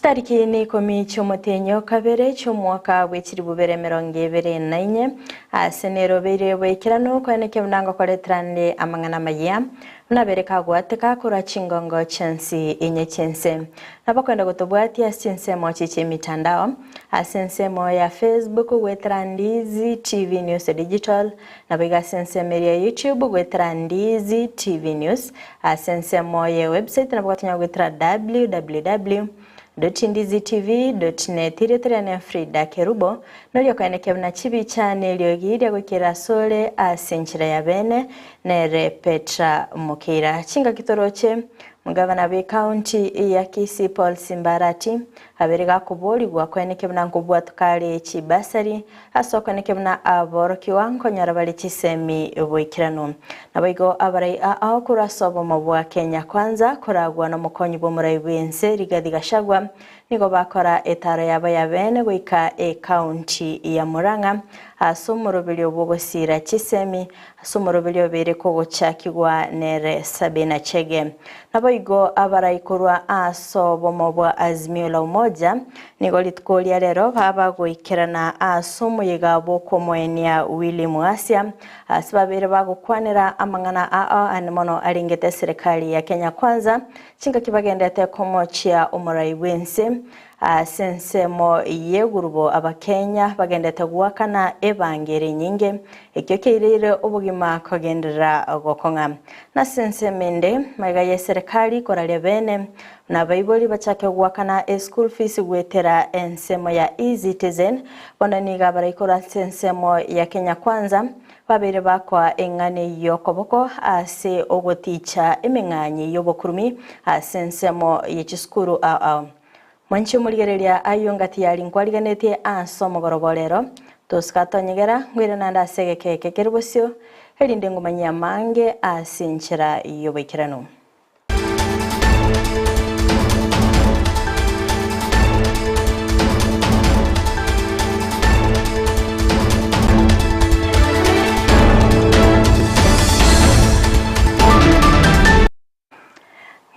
Tariki ni komi cy'umutenyo kabere cy'umwaka w'ikiribubere 2024 asenero bere bwekirano kwaneke bunanga koletrande amangana AMAYIA nabereka gwateka kura chingongo chensi inye chense nabakwenda gutobwati asinsemo mitandao asinsemo ya Facebook gwetra Ndizi TV News Digital nabiga asinsemo ya YouTube gwetra Ndizi TV News asinsemo ya website nabakatanya gwetra www.ndizitv.net iritirane FRIDAH KERUBO nolyo kaneke buna chibi cyane lyo girya gukira sole asinchira ya bene nere Petra Mokeira chinga kitoroche mugabana be county ya Kisii Paul Simbarati aberega kuboli gwa kweneke buna ngubwa tukale chibasari asoko neke buna aboroki wanko nyarabali chisemi bwikirano nabigo abarai aho kurasobo mabwa Kenya kwanza kuragwa no mukonyi bo murai wense rigadi gashagwa nigo bakora etaro yaba yabene gwika county ya Muranga asumurubili obogosira chisemi asumurubili bereko gochakigwa nere Sabina Chege nabigo abarai kurwa asobo mabwa Azimio la Umoja nigo litkolia lero baba gwikirana asumu yigabo komwenia William Asia asibabere bagukwanira amangana animono alingete serikali ya Kenya kwanza chinga kibagendete komochia umurai wense sensemo yegurubo abakenya bagendete guwakana ebangere nyinge ekyo kirire ubugima kogendera gokonga na sensemende maga ya serikali korale bene na baiboli bachake guwakana school fees gwetera ensemo ya eCitizen bona niga barayikora sensemo ya Kenya kwanza babere bakwa engane yokoboko ase ogoticha emenganyi yobokurumi sensemo yechiskuru Mwanchi muligereria ayongati yali nkwaliganete ansomo gorobolero toskatonyegera ngwira nanda segeke KERUBO elinde ngumanya mange asinchira yobekirano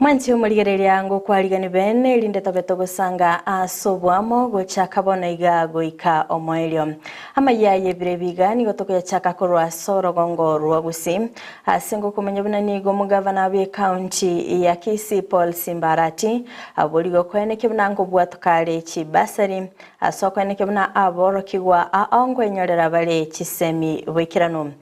Mwanchi umuligereria ngo kwaligani bene linde tabeto gusanga asobwamo gochakabona igago ika omoelio AMAYIA yebirebiga nigo tokoya chaka korwa soro gongo rwa Gusii asengo kumenya buna nigo mugavana we county ya Kisii Paul Simbarati aboligo kweneke buna ngo bwatukale chibasari asoko kweneke buna aborokigwa aongo enyorera bale chisemi wekirano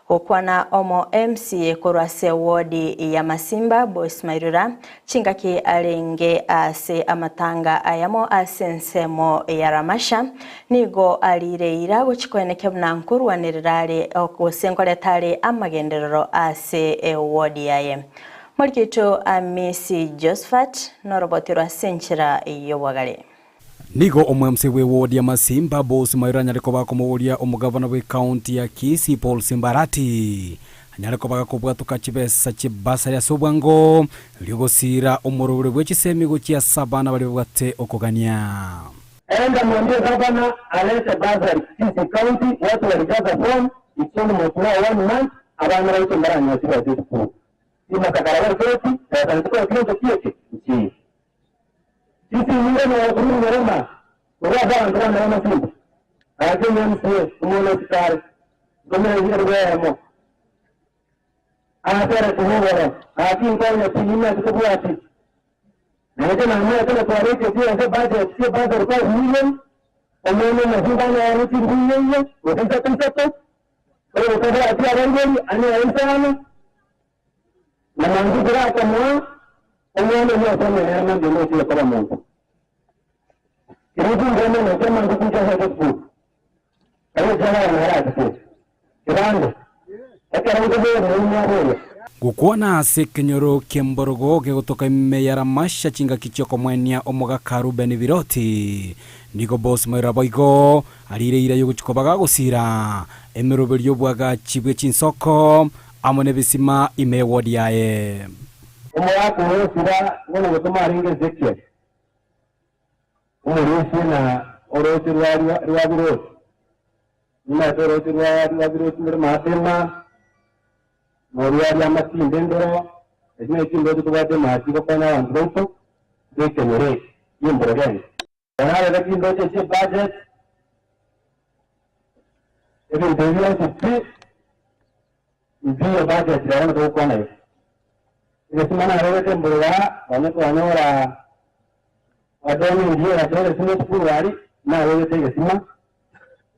okwana omo MCA korwase wodi ya Masimba Boys Mairura chingaki alenge ase amatanga ayamo asensemo ya Ramasha nigo alireira guchikweneke bunankuru wanererale okusenkole tale amagenderero ase wodi yaye Morikito Amisi Josephat norobotiro senchira yobwagale Nigo omwemse we wodi ya Masimba Boys Mairura nyareko bakomowolia omugavana we county ya Kisii Paul Simbarati nyareko bakakubwatuka chibesa chibasa ya sobwango lyogosira omurubure bwechisemi gochia sabana bali bwate okogania enda mwambie gavana alete bazari Kisii county watu walijaza form isomo mwa 1 month abana baito mbarani wasiba zetu sima kakarawa kwetu sasa nitoka kitu kieche nchi sisi mwingine wa kuru nyoroma kwa baba ndo na Masimba akeni msie umuone sikari gomera ndio EYEMO atara kuhora akinfanya kunyima tukubwati ndio na mimi tena kwa rate pia budget sio budget kwa million umuone Masimba na ruti million utaka kumsapa kwa hiyo kwa pia rangi anaisana na mangu kwa mwa umuone ni asema yana ndio sio kwa Mungu KERUBO ngene na kama ngukucha hapo ayo jana na haraka kirando akaramuka bero mwaboya gukwana sekenyoro kemborogo gegotoka meya Ramasha chinga kichoko mwenia omoga karubeni biroti nigo Boss Mairura boigo alireira yoguchikobaga gusira emerobelyo bwaga chibwe chinsoko amone bisima ime wodi yae umwaka wosira ngono gutuma ringe zekia umurisi na orosi rwa birosi nina orosi rwa birosi muri matema muri ya matinde ndoro ezine kindo tubade mati ko kana wandoto dekenere Again. Another looking budget budget. It will be able to fit the budget that I don't go on it. This man I read in Bura, on it, I know I don't hear a very small school, now I will take a sima.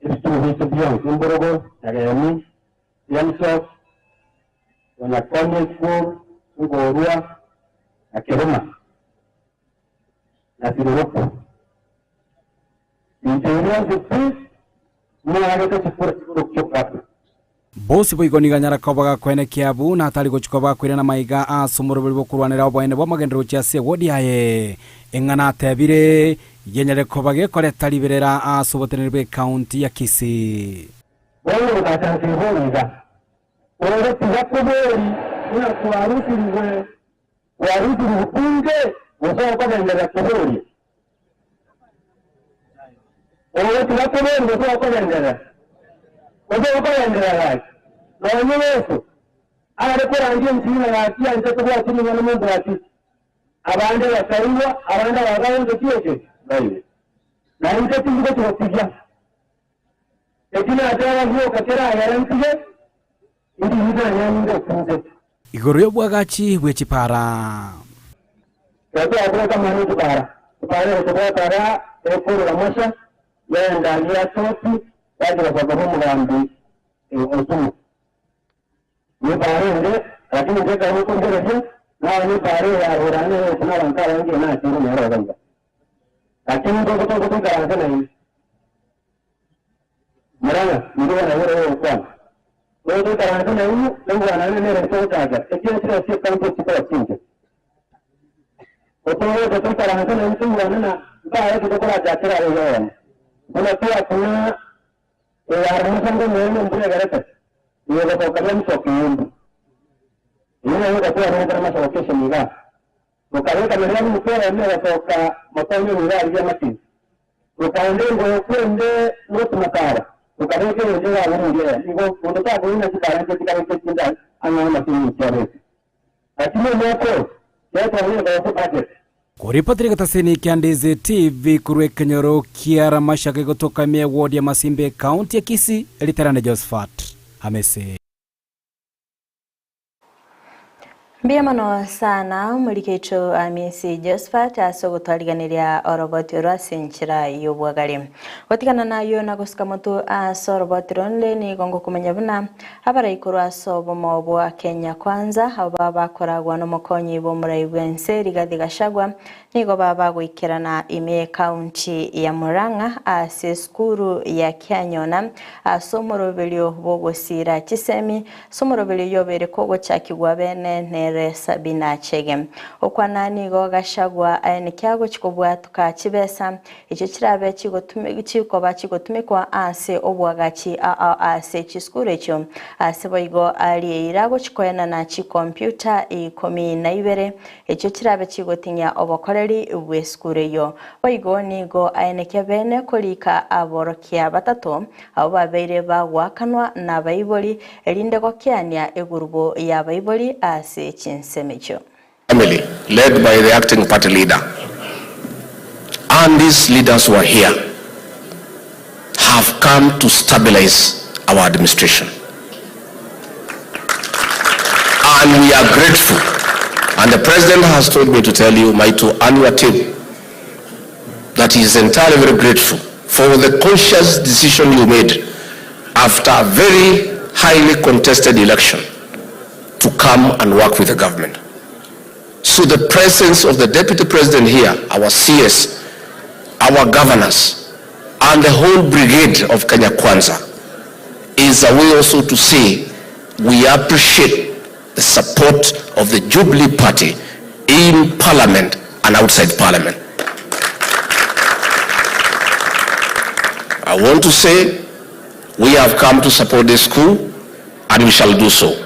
It's 2 weeks of young, Kimbergo, Agami, ENSA, when I come in school, Ugorua, Akiruma. That's the bosi boigoniga nyarakobaga kwene Kiambu na atari guchikoba kwire na maiga asumurubiri bokurwanira obwene bwa magendero cia se wodi yaye engana tebire yenyere kobage kore taliberera asubotenere county ya Kisii wale batanze honiga wale tiyakoberi ina kuarutiriwe warutiri bunge woso kwa ndera koberi wale tiyakoberi woso kwa ndera woso kwa ndera na nyeweso arekora nje mtima ya tia nje kwa chini na mungu ati abande basariwa abande bagaye kiyoke bayi na nje tingo tupiga ekina atara hiyo katera yarantige ndi hizo nyango kunze igoro yo bwagachi bwechipara kato abro kama ni para para ekoro la mosha yenda ya soti yaje kwa sababu ngambi osumu ni parende lakini ndio kama kunde ndio na ni pare ya urane kuna ranka rangi na tiru mera ganga lakini ndio kutoka kaanza na hii mara ndio na wewe kwa wewe kaanza na hii ndio anaona ni retoka kaga ekio sio sio kama kwa chinje otoe ndio kaanza na hii ndio anaona baada kutoka jatira leo kuna kuna ya ruhusa ndio ndio garata ni kwa kalamu sokiumbu yeye kwa kama location ila ukaweka mlango mkora ndio kutoka matonyo ila ya mati ukaendelea kwende nusu makara ukaweka ndio ya ndio hivyo unataka kuona kibaraka katika kinda anaona kini chare lakini moko yetu ndio kwa budget kuripotire gataseni kia Ndizi TV kurwe Kenyoro kiara mashaka kutoka mia ward ya Masimbe county ya Kisii Literane Josephat amese Mbiyamano sana mulikecho amisi Josephat asogotwaliganiria oroboti rwasinchira yobwagari watikana nayo nagosuka mutu asoroboti ronle ni gongo kumenya buna abara ikuru asobo mobwa Kenya kwanza aba bakoragwa no mukonyi bo muraibwense Rigathi Gachagua nigo baba gwikirana ime county ya Murang'a ase skuru ya Kyanyona asomorobelio bogosira Kisemi somorobelio yobere kogo chakigwa bene nere Sabina Chege okwanani go Gachagua ene kyago chikobwatuka chibesa icho kirabe chigotumikwa ase obwagachi ase chiskuru echo ase boigo ali irago chikoyana na chi computer 12 echo kirabe chigotinya obokoreri bweskuru yo boigo nigo ene kyabene kolika aborokia batatu abo babeire bagwakanwa na baiboli elinde go kyania egurubo ya baiboli ase family led by the acting party leader, and these leaders who are here have come to stabilize our administration, and we are grateful. And the president has told me to tell you, Maito, and your team, that he is entirely very grateful for the conscious decision you made after a very highly contested election to come and work with the government. So the presence of the deputy president here, our CS, our governors, and the whole brigade of Kenya Kwanza is a way also to say we appreciate the support of the Jubilee Party in Parliament and outside Parliament. I want to say we have come to support this school and we shall do so.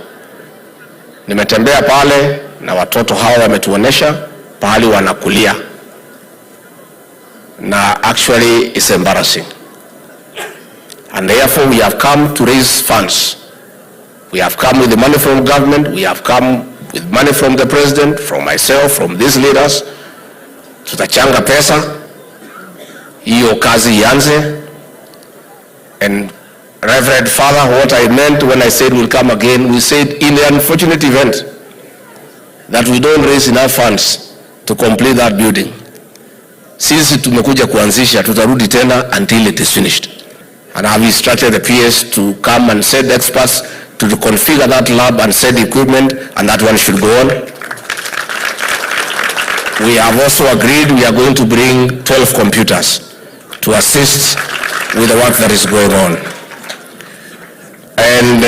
Nimetembea pale na watoto hawa wametuonesha pahali wanakulia, na actually it's embarrassing, and therefore we have come to raise funds. We have come with the money from government, we have come with money from the president, from myself, from these leaders, tutachanga pesa, hiyo kazi ianze. And Reverend Father, what I meant when I said we'll come again, we said in the unfortunate event that we don't raise enough funds to complete that building, sisi tumekuja kuanzisha, tutarudi tena until it is finished. And I have instructed the PS to come and send experts to configure that lab and send equipment, and that one should go on. We have also agreed we are going to bring 12 computers to assist with the work that is going on. And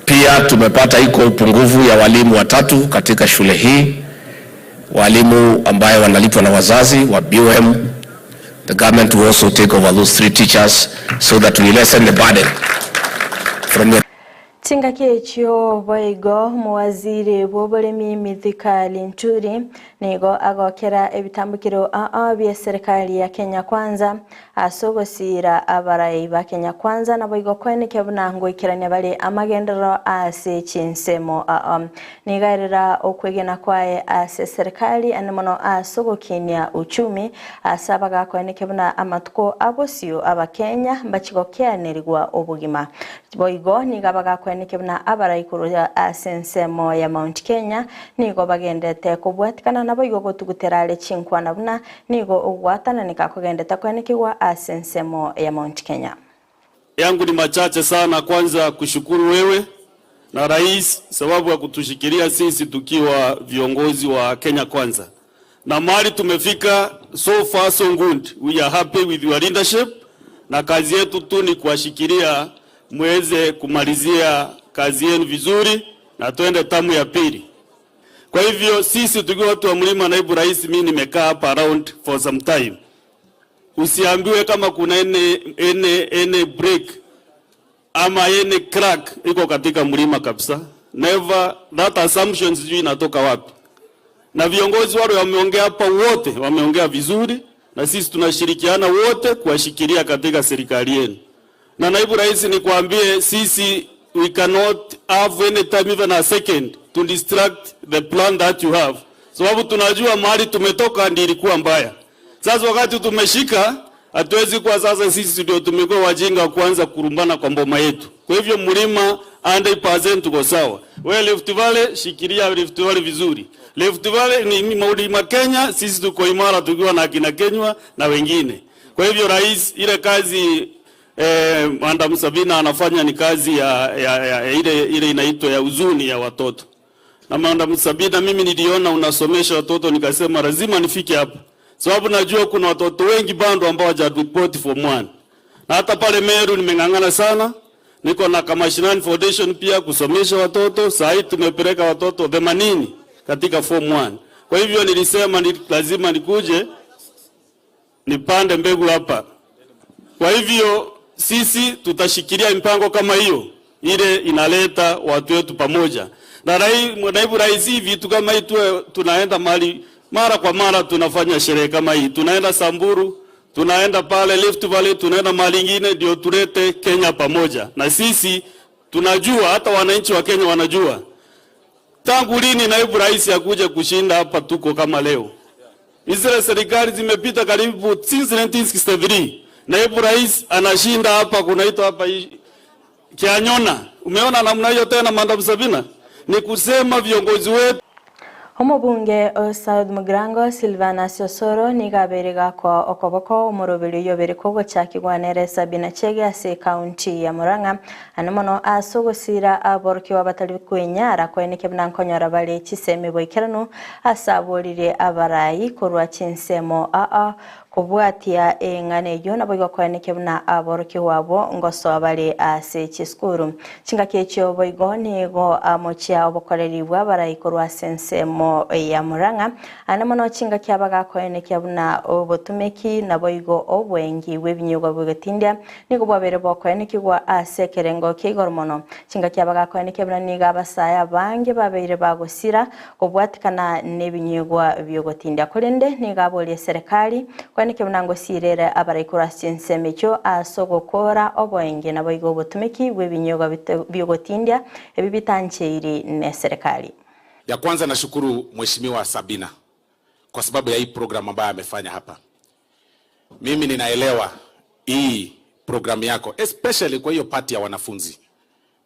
pia tumepata iko upungufu ya walimu watatu katika shule hii, walimu ambaye wanalipwa na wazazi wa BOM. The government will also take over those 3 teachers so that we lessen the burden from the Tinga kechio boigo muwaziri bw'oburimi Mithika Linturi nigo agokera ebitambukiro bya serikali ya Kenya Kwanza asogosira abarai ba Kenya Kwanza na boigo kweneke bunango ikiranya bali amagendero ase chinsemo nigarira okwegena kwae ase serikali anemono asogokinya uchumi asabaga kweneke buna amatuko abosio abakenya bachigokeanirwa obugima boigo nigabaga kweneke buna abarayikuru ya asensemo ya Mount Kenya nigo bagendete kubwatikana na boigo gotuguterale chinkwana buna nigo ugwatana nikakogendeta kwenekwa asensemo ya Mount Kenya. Yangu ni machache sana. Kwanza kushukuru wewe na rais sababu ya kutushikilia sisi tukiwa viongozi wa Kenya Kwanza. Na mahali tumefika, so far so good. We are happy with your leadership. Na kazi yetu tu ni kuwashikilia muweze kumalizia kazi yenu vizuri na tuende tamu ya pili. Kwa hivyo sisi tukiwa watu wa mlima, naibu rais, mimi nimekaa hapa around for some time. Usiambiwe kama kuna ene break ama ene crack iko katika mlima kabisa. Never, that assumption sijui inatoka wapi. Na viongozi wale wameongea hapa wote, wameongea vizuri na sisi tunashirikiana wote kuwashikilia katika serikali yenu. Na naibu rais, nikwambie sisi we cannot have any time even a second to distract the plan that you have. Sababu tunajua mahali tumetoka ndio ilikuwa mbaya. Sasa wakati tumeshika, hatuwezi kwa sasa sisi ndio tumekuwa wajinga kuanza kurumbana kwa mboma yetu. Kwa hivyo mlima 100% tuko sawa. Wewe Rift Valley, shikilia Rift Valley vizuri. Rift Valley ni mlima Kenya, sisi tuko imara tukiwa na kina Kenywa na wengine. Kwa hivyo rais, ile kazi Madam Sabina anafanya ni kazi ya ile inaitwa ya uzuni ya watoto. Na Madam Sabina, mimi niliona unasomesha watoto nikasema lazima nifike hapa. Sababu najua kuna watoto wengi bado ambao hawajaripoti form 1. Na hata pale Meru nimengangana sana. Niko na Kamashinani Foundation pia kusomesha watoto. Sasa hivi tumepeleka watoto 80 katika form 1. Kwa hivyo nilisema lazima nikuje nipande mbegu hapa. Kwa hivyo sisi tutashikilia mpango kama hiyo, ile inaleta watu wetu pamoja. Na naibu rais, vitu kama hii tunaenda mara kwa mara tunafanya sherehe kama hii. Tunaenda Samburu, tunaenda pale Rift Valley, tunaenda mahali nyingine ndio tulete Kenya pamoja. Na sisi tunajua, hata wananchi wa Kenya wanajua. Tangu lini naibu rais akuje kushinda hapa tuko kama leo? Hizo serikali zimepita karibu since 1963. Naibu rais anashinda hapa, kunaitwa hapa Kianyona. Umeona namna hiyo tena Madam Sabina? Ni kusema viongozi wetu. Homobunge South Mugrango Silvana Sosoro nigaberega kwa okoboko umurubiri yobere kogo cyakigwanere Sabina Chege ase county ya Murang'a anamono asogosira aborki wabatali kwenyara kweneke bnankonyora bale kiseme boikerano asaborire abarayi korwa chinsemo kubwatia engane yo naboigo kweneke bna aborki wabo ngoso abale ase chiskuru chinga kechyo boigo nigo amochia obokoreri bwabarayi korwa sensemo ya Murang'a anamono chinga kyabaga kweneke bna obotumeki naboigo obwengi webinyogo bwegatindia nigo bwabere bokweneke gwa ase kerengo kigormono chinga kyabaga kweneke bna niga basaya bange babere bagosira kubwatikana nebinyegwa byogotindia kolende niga bolie serikali kweneke mnango sirere abarayikura sinsemecho asogokora obwenge naboigo obotumeki webinyogo byogotindia ebibitancheiri ne serikali. Ya kwanza nashukuru Mheshimiwa Sabina kwa sababu ya hii program ambayo amefanya hapa. Mimi ninaelewa hii program yako, especially kwa hiyo part ya wanafunzi.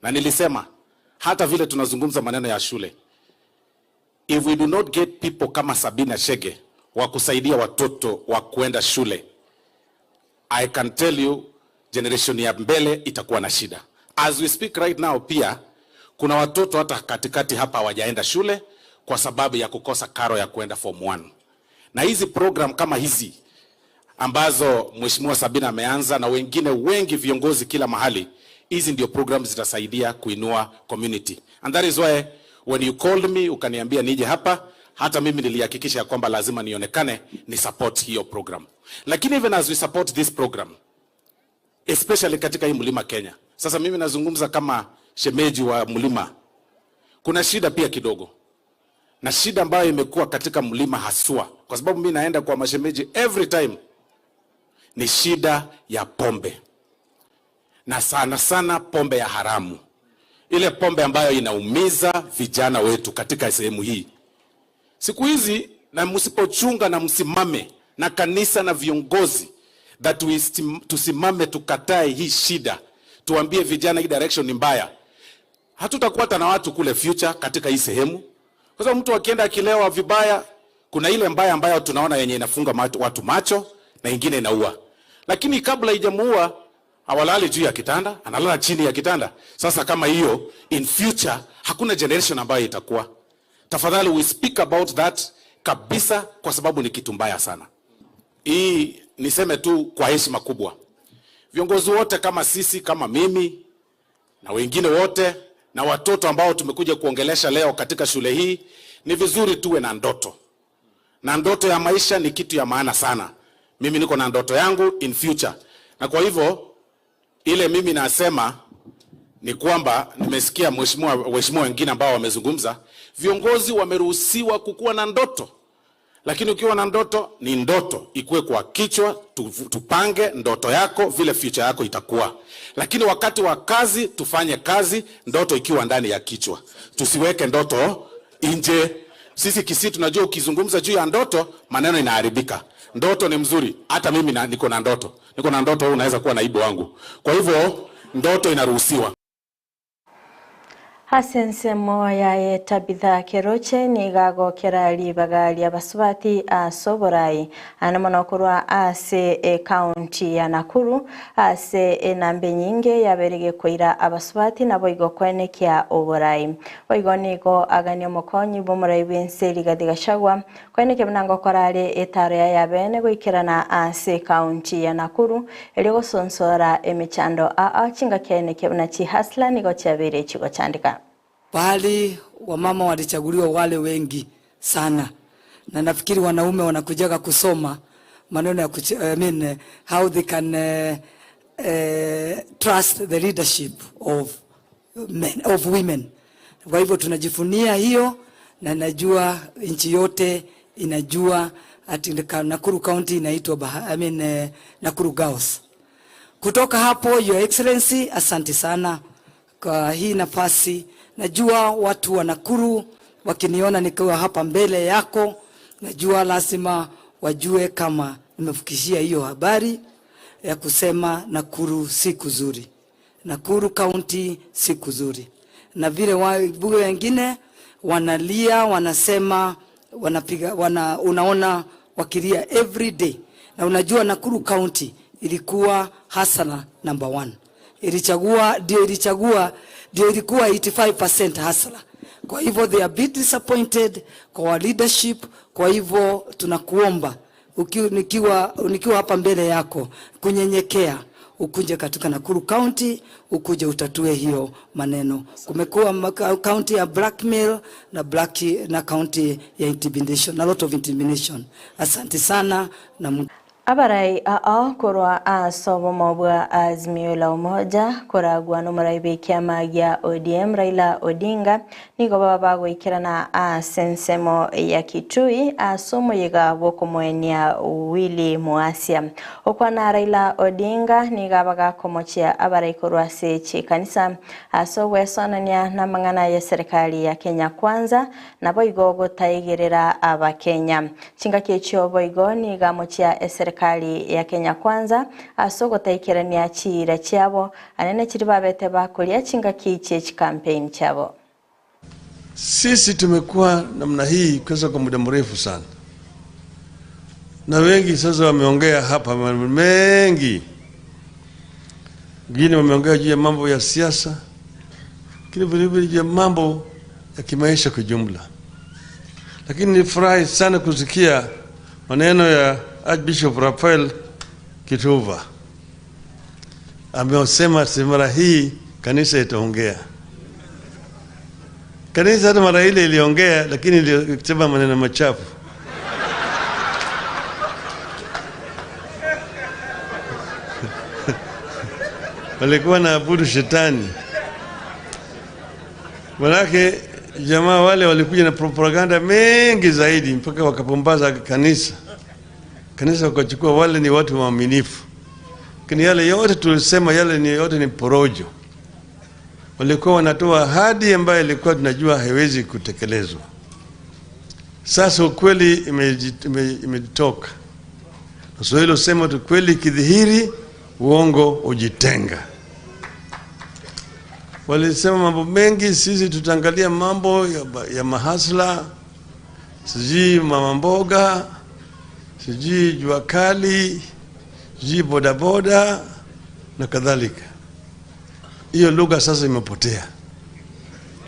Na nilisema hata vile tunazungumza maneno ya shule, if we do not get people kama Sabina Chege wa kusaidia watoto wa kuenda shule, I can tell you generation ya mbele itakuwa na shida. As we speak right now, pia kuna watoto hata katikati hapa hawajaenda shule kwa sababu ya kukosa karo ya kuenda form 1. Na hizi program kama hizi ambazo Mheshimiwa Sabina ameanza na wengine wengi viongozi kila mahali, hizi ndio programs zitasaidia kuinua community. And that is why when you called me ukaniambia nije hapa, hata mimi nilihakikisha kwamba lazima nionekane ni support hiyo program. Lakini even as we support this program, especially katika hii Mlima Kenya. Sasa mimi nazungumza kama shemeji wa Mlima. Kuna shida pia kidogo. Na shida ambayo imekuwa katika Mlima haswa, kwa sababu mimi naenda kwa mashemeji every time, ni shida ya pombe. Na sana sana pombe ya haramu. Ile pombe ambayo inaumiza vijana wetu katika sehemu hii. Siku hizi na msipochunga na msimame na kanisa na viongozi that tusimame tukatae hii shida, tuambie vijana hii direction ni mbaya, hatutakuwa na watu kule future katika hii sehemu. Kwa sababu mtu akienda akilewa vibaya, kuna ile mbaya ambayo tunaona yenye inafunga watu macho na ingine inaua. Lakini kabla haijamuua hawalali juu ya kitanda, analala chini ya kitanda. Sasa kama hiyo in future hakuna generation ambayo itakuwa. Tafadhali we speak about that kabisa, kwa sababu ni kitu mbaya sana. Hii niseme tu kwa heshima kubwa. Viongozi wote kama sisi, kama mimi na wengine wote na watoto ambao tumekuja kuongelesha leo katika shule hii, ni vizuri tuwe na ndoto. Na ndoto ya maisha ni kitu ya maana sana. Mimi niko na ndoto yangu in future. Na kwa hivyo ile mimi nasema ni kwamba nimesikia mheshimiwa wengine ambao wamezungumza, viongozi wameruhusiwa kukuwa na ndoto. Lakini ukiwa na ndoto, ni ndoto ikuwe kwa kichwa, tupange ndoto yako vile future yako itakuwa. Lakini wakati wa kazi tufanye kazi, ndoto ikiwa ndani ya kichwa. Tusiweke ndoto nje. Sisi Kisii tunajua ukizungumza juu ya ndoto maneno inaharibika. Ndoto ni mzuri. Hata mimi niko na ndoto. Niko na ndoto, unaweza kuwa naibu wangu. Kwa hivyo ndoto inaruhusiwa. Hasensemo ya Tabitha Keroche ni gago kerali bagali abasubati asoborai anamonokurwa ase county ya Nakuru ase nambe nyinge yaberege koira abasubati nabo igo kwenekia oborai oigo nigo aganyo mokonyi bomurai benseri gadigashagwa kweneke binango korale etare ya bene goikirana ase county ya Nakuru eligo sonsora emichando chinga keneke unachi hasla nigo chabere chigo chandika. Pahali wamama walichaguliwa wale wengi sana, na nafikiri wanaume wanakujaga kusoma maneno ya how they can trust the leadership of women. Kwa hivyo tunajifunia hiyo, na najua nchi yote inajua ati Nakuru County inaitwa Nakuru Girls. Kutoka hapo, Your Excellency, asante sana kwa hii nafasi. Najua watu wa Nakuru wakiniona nikiwa hapa mbele yako, najua lazima wajue kama nimefikishia hiyo habari ya kusema Nakuru siku zuri. Nakuru County siku zuri. Na vile wengine wanalia, wanasema, wanapiga, unaona wakilia every day. Na unajua Nakuru County ilikuwa hasala number 1. Ndio ilikuwa 85% hasala. Kwa hivyo they are a bit disappointed kwa leadership. Kwa hivyo tunakuomba nikiwa hapa mbele yako kunyenyekea, ukuje katika Nakuru County, ukuje utatue hiyo maneno. Kumekuwa county ya blackmail na county ya intimidation, a lot of intimidation. Asante sana na Abarai korwa asobo mobwa Azimio la Umoja koragwa n'umuraibe kiama gya ODM Raila Odinga nigo baba gwikirana sensemo ya Kitui asomo yiga bokumwenia wili muasia okwana Raila Odinga niga baga komochia abarai korwa se kanisa asobwe sonania na mangana ya serikali ya Kenya Kwanza na boigo gotaigerera abakenya chinga kecho boigo niga mochia serikali ya Kenya Kwanza asogo taikirania chira chabo anene chiri babete bakulia chinga kiche campaign chabo. Sisi tumekuwa namna hii kwa muda mrefu sana. Na wengi sasa wameongea hapa mengi. Wengine wameongea juu ya mambo ya siasa. Wengine vile juu ya mambo ya kimaisha kwa jumla. Lakini nilifurahi sana kusikia maneno ya Archbishop Raphael Kituva. Amesema mara hii kanisa itaongea. Kanisa hata mara ile iliongea lakini ilisema maneno machafu. Walikuwa na abudu shetani. Manake jamaa wale walikuja na propaganda mengi zaidi mpaka wakapumbaza kanisa. Kanisa wakachukua wale ni watu waaminifu. Lakini yale yote tulisema yale ni yote ni porojo. Walikuwa wanatoa ahadi ambayo ilikuwa tunajua haiwezi kutekelezwa. Sasa ukweli imetoka. So hilo sema tu kweli kidhihiri uongo ujitenga. Walisema mambo mengi, sisi tutaangalia mambo ya mahasla, sijui mama mboga, sijui jua kali, sijui bodaboda na kadhalika. Hiyo lugha sasa imepotea.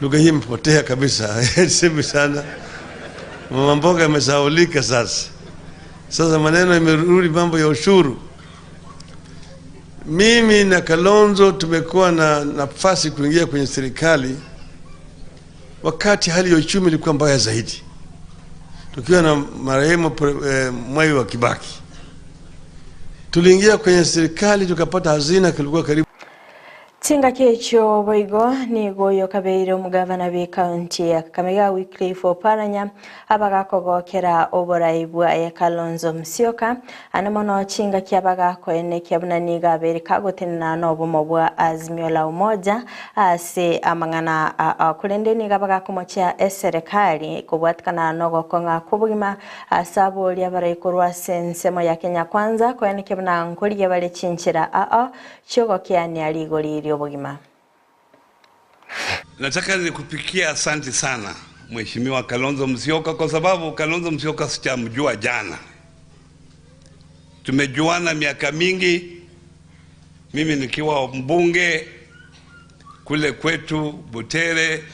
Lugha hii imepotea kabisa. Sema sana. Mama mboga imesahaulika sasa. Sasa maneno imerudi mambo ya ushuru. Mimi na Kalonzo tumekuwa na nafasi kuingia kwenye serikali wakati hali ya uchumi ilikuwa mbaya zaidi. Tukiwa na marehemu Mwai wa Kibaki. Tuliingia kwenye serikali tukapata hazina kilikuwa karibu Tinga kecho boigo ni goyo kabeiro mugavana be county ya Kakamega Wycliffe Oparanya abaga kogokera oboraibwa ya Kalonzo Musyoka anamono chinga kiabaga ko ene kiabunaniga bere kagotenna nobumo bwa Azimio la Umoja ase amangana kulende ni gabaga kumocha serikali kubwatikana nogo konga kubugima asabo lya baraikorwa sensemo ya Kenya Kwanza ko ene kiabuna nkuri bale chinchira chogo kiani aligoli Bogima. Nataka nikupikia asante sana Mheshimiwa Kalonzo Musyoka kwa sababu Kalonzo Musyoka sijamjua jana. Tumejuana miaka mingi, mimi nikiwa mbunge kule kwetu Butere,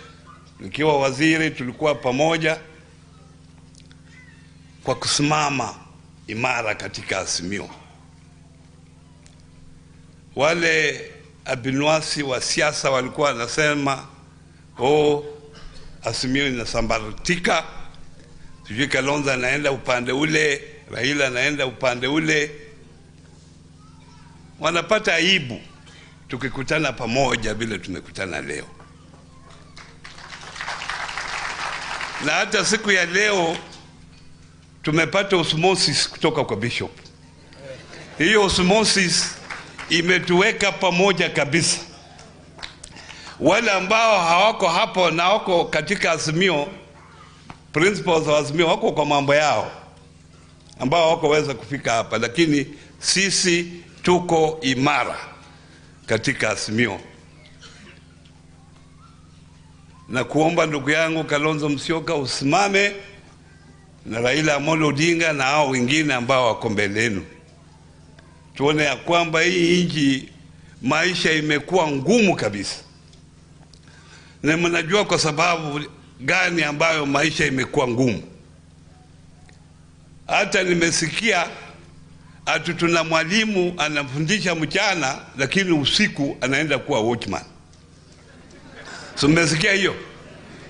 nikiwa waziri tulikuwa pamoja kwa kusimama imara katika Azimio. Wale abinwasi wa siasa walikuwa wanasema Azimio inasambaratika, sijui Kalonzo anaenda upande ule, Raila anaenda upande ule. Wanapata aibu tukikutana pamoja vile tumekutana leo. Na hata siku ya leo tumepata osmosis kutoka kwa bishop. Hiyo osmosis imetuweka pamoja kabisa. Wale ambao hawako hapo na wako katika Azimio, principles wa Azimio wako kwa mambo yao ambao hawakoweza kufika hapa, lakini sisi tuko imara katika Azimio. Na kuomba ndugu yangu Kalonzo Musyoka usimame na Raila Amolo Odinga na hao wengine ambao wako mbele yenu. Tuone ya kwamba hii nchi maisha imekuwa ngumu kabisa. Na mnajua kwa sababu gani ambayo maisha imekuwa ngumu. Hata nimesikia ati tuna mwalimu anafundisha mchana lakini usiku anaenda kuwa watchman. So mmesikia hiyo?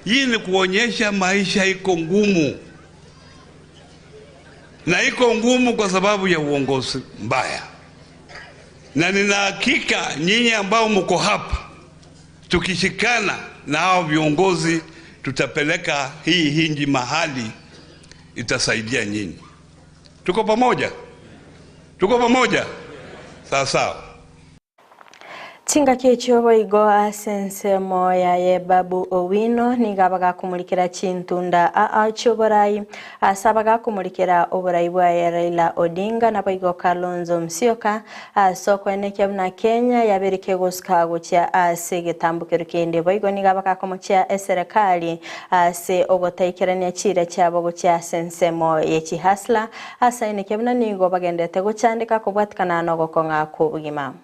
Hii ni kuonyesha maisha iko ngumu. na iko ngumu kwa sababu ya uongozi mbaya. Na nina hakika nyinyi ambao mko hapa, tukishikana na hao viongozi tutapeleka hii nchi mahali itasaidia nyinyi. Tuko pamoja? Tuko pamoja? Sawa sawa. Chinga kichobo igo asensemo ya Yebabu Owino nigabaga kumulikira chintunda choborai asabaga kumulikira oborai bwa Raila Odinga na baigo Kalonzo Musyoka sokweneke na Kenya yabereke goskago cha asigetambukiro kende baigo nigabaga kumucha serikali se ogotaikirania chira cyabo gocha sensemo yechi hasla asaineke na nigo bagendete gochandika kubwatikana no gokonga kubugima.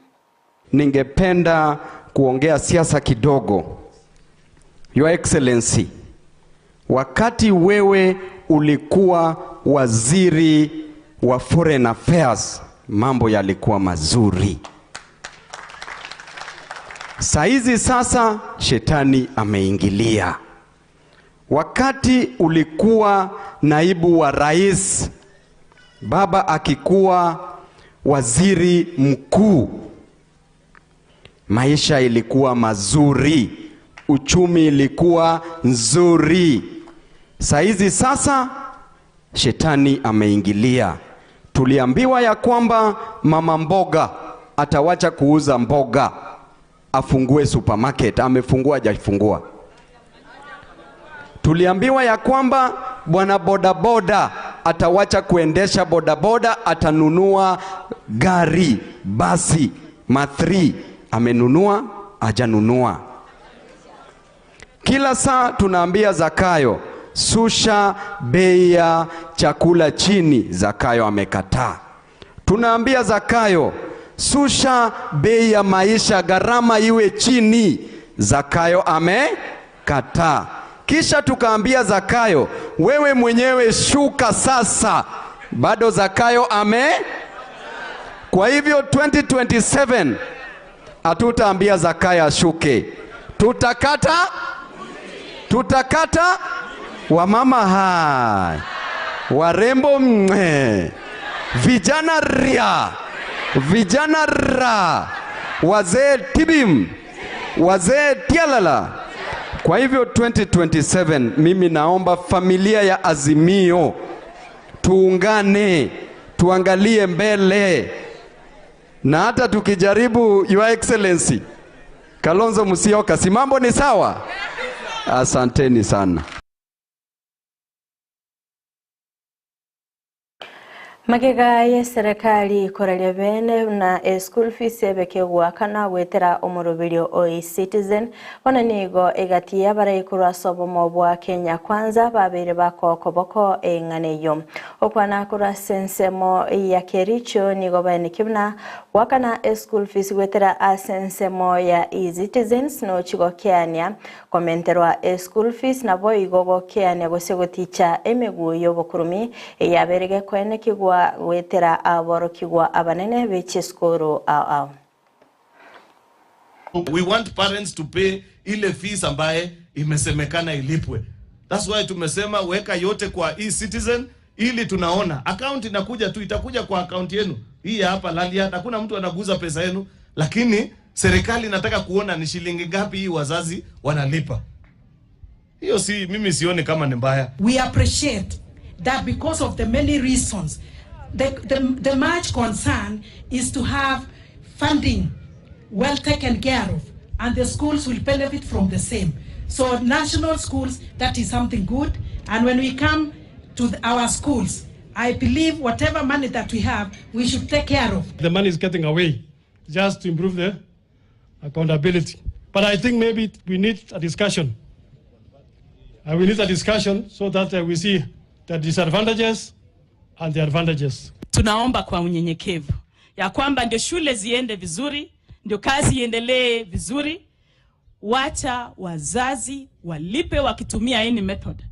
Ningependa kuongea siasa kidogo. Your Excellency, wakati wewe ulikuwa waziri wa Foreign Affairs, mambo yalikuwa mazuri. Saizi sasa shetani ameingilia. Wakati ulikuwa naibu wa rais, baba akikuwa waziri mkuu, maisha ilikuwa mazuri, uchumi ilikuwa nzuri. Saizi sasa shetani ameingilia. Tuliambiwa ya kwamba mama mboga atawacha kuuza mboga, afungue supermarket. Amefungua hajafungua? Tuliambiwa ya kwamba bwana bodaboda atawacha kuendesha bodaboda, atanunua gari, basi, ma3. Amenunua, hajanunua? Kila saa tunaambia Zakayo, susha bei ya chakula chini. Zakayo amekataa. Tunaambia Zakayo, susha bei ya maisha, gharama iwe chini. Zakayo amekataa. Kisha tukaambia Zakayo, wewe mwenyewe shuka sasa. Bado Zakayo Kwa hivyo 2027 hatutaambia Zakayo ashuke. Tutakata wamama hai, warembo vijana ria, vijana ra, wazee tibim, wazee tialala. Kwa hivyo 2027 mimi naomba familia ya Azimio tuungane, tuangalie mbele. Na hata tukijaribu, Your Excellency Kalonzo Musyoka, si mambo ni sawa? Asanteni sana. Magega ya serikali koralia bene na school fees ebekegwa kana wetera omurubiryo citizen onanigo egatia baraikura sobomo bwa Kenya kwanza babere bako koboko enganeyo okwana kura sensemo ya Kericho nigo bane kibna wakana school fees wetera asensemo ya citizens no chigo Kenya komenterwa school fees na boigo Kenya goseguticha emeguyo bokurumi yaberege kwene kigwa wetera aborokigwa abanene bechiskoro au. We want parents to pay ile fees ambaye imesemekana ilipwe. That's why tumesema weka yote kwa e-citizen ili tunaona account inakuja tu, itakuja kwa account yenu. Hii hapa Lalia, hakuna mtu anaguza pesa yenu, lakini serikali inataka kuona ni shilingi ngapi hii wazazi wanalipa. Hiyo si mimi sioni kama ni mbaya. We appreciate that because of the many reasons. The much concern is to have funding well taken care of, and the schools will benefit from the same. So national schools, that is something good. And when we come to our schools, I believe whatever money that we have, we should take care of. The money is getting away just to improve the accountability. But I think maybe we need a discussion. We need a discussion so that we see the disadvantages and the advantages. Tunaomba kwa unyenyekevu ya kwamba ndio shule ziende vizuri, ndio kazi iendelee vizuri. Wacha wazazi walipe wakitumia any method.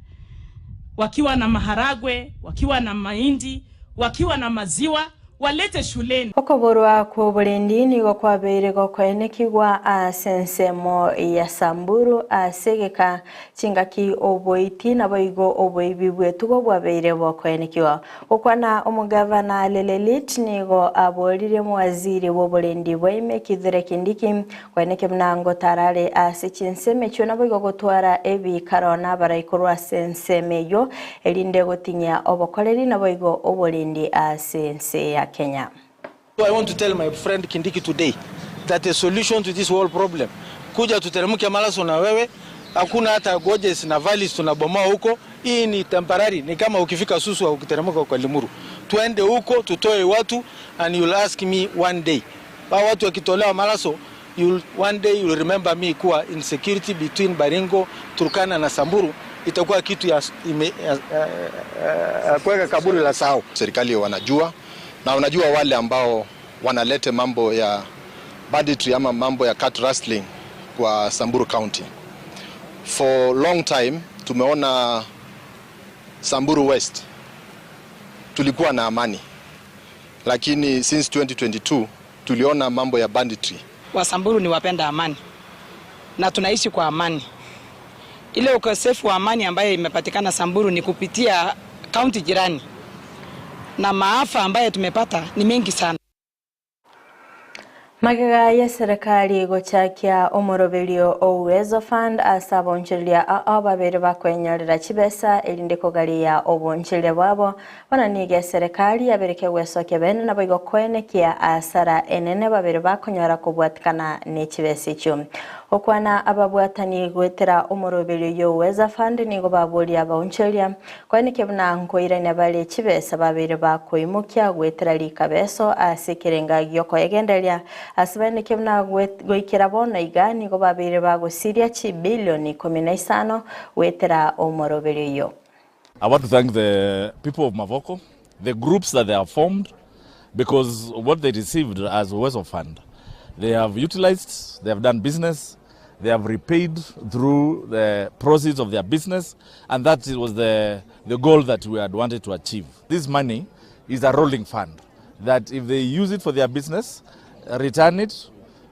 Wakiwa na maharagwe, wakiwa na mahindi, wakiwa na maziwa, walete shuleni. Okoborwa kwa bulendi nigo kwabeire gokoenekigwa asensemo ya Samburu asegeka chingaki oboiti na boigo oboibibwe tugo bwabeire bokoenekigwa okwana omugavana Lelelit nigo aborire mu waziri wo bulendi bweme Kithure Kindiki kweneke mnango tarare asichinseme chona boigo gotwara ebi karona baraikorwa sensemeyo elinde gotinya obokoleri na boigo obulendi asense ya Kenya. So I want to tell my friend Kindiki today that the solution to this whole problem kuja tuteremke Malaso na wewe, hakuna hata gorges na valleys tunabomoa huko. Hii ni temporary, ni kama ukifika Susu au ukiteremka kwa Limuru. Tuende huko tutoe watu and you'll ask me one day. Ba watu wakitolewa Malaso, one day you'll remember me kuwa insecurity between Baringo, Turkana na Samburu itakuwa kitu ya kuweka kaburi la sahau. Serikali wanajua na unajua wale ambao wanalete mambo ya banditry ama mambo ya cat rustling kwa Samburu County. For long time tumeona Samburu West tulikuwa na amani, lakini since 2022 tuliona mambo ya banditry. Wa Samburu ni wapenda amani na tunaishi kwa amani. Ile ukosefu wa amani ambayo imepatikana Samburu ni kupitia county jirani, na maafa ambayo tumepata ni mengi sana. Magega ya serikali gochakia omorobelio Uwezo Fund asabonchilia ababere bakwenyerera chibesa elinde kogalia obonchile bwabo bananige serikali yabereke wesoke bene nabo igokwenekia asara enene babere bakonyora kubwatikana ne chibesa cyo okwana ababwatani gwetera omorobelio Uwezo Fund nigo babolia abonchilia kweneke bnanko irene bale chibesa babere bakoimukya gwetera likabeso asikirenga gyoko egendelia asibane kemna goikera bona igani go babire bagosiria chi bilioni 15 wetera omorobelio. I want to thank the people of Mavoko, the groups that they have formed, because what they received as Uwezo Fund, they have utilized, they have done business, they have repaid through the proceeds of their business, and that was the goal that we had wanted to achieve. This money is a rolling fund, that if they use it for their business, return it,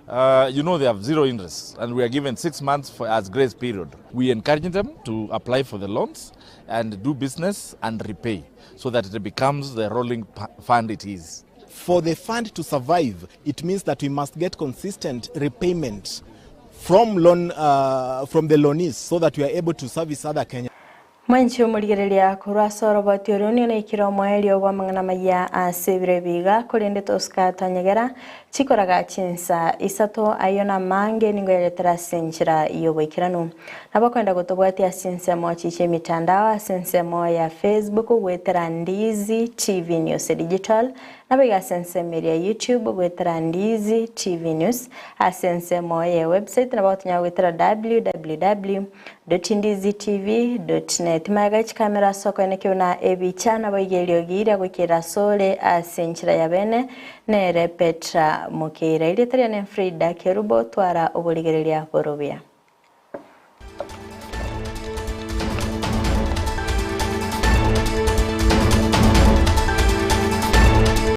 they have zero interest, and we are given 6 months as grace period. We encourage them to apply for the loans and do business and repay, so that it becomes the rolling fund it is. For the fund to survive, it means that we must get consistent repayment from the loanees, so that we are able to service other Kenya. Mwenchi umurigereria kurasa roboti uruni na ikiro mwelio wa mangana maya asibire biga kurinde toska tanyegera chikoraga chinsa isato ayona mange ningoyeletera senchira iyo boikiranu nabakwenda gutobwati asinsemo chiche mitandao asinsemo ya Facebook wetera Ndizi TV News Digital nabiga sensemeria YouTube wetera Ndizi TV News asinsemo ya website nabatunya wetera www.ndizitv.net Magachi kamera soko enekyo na ebichana boigelio gira gukira sole asenchira ya bene nere Petra Mokeira ile tariane FRIDAH KERUBO twara obuligerelia borobia.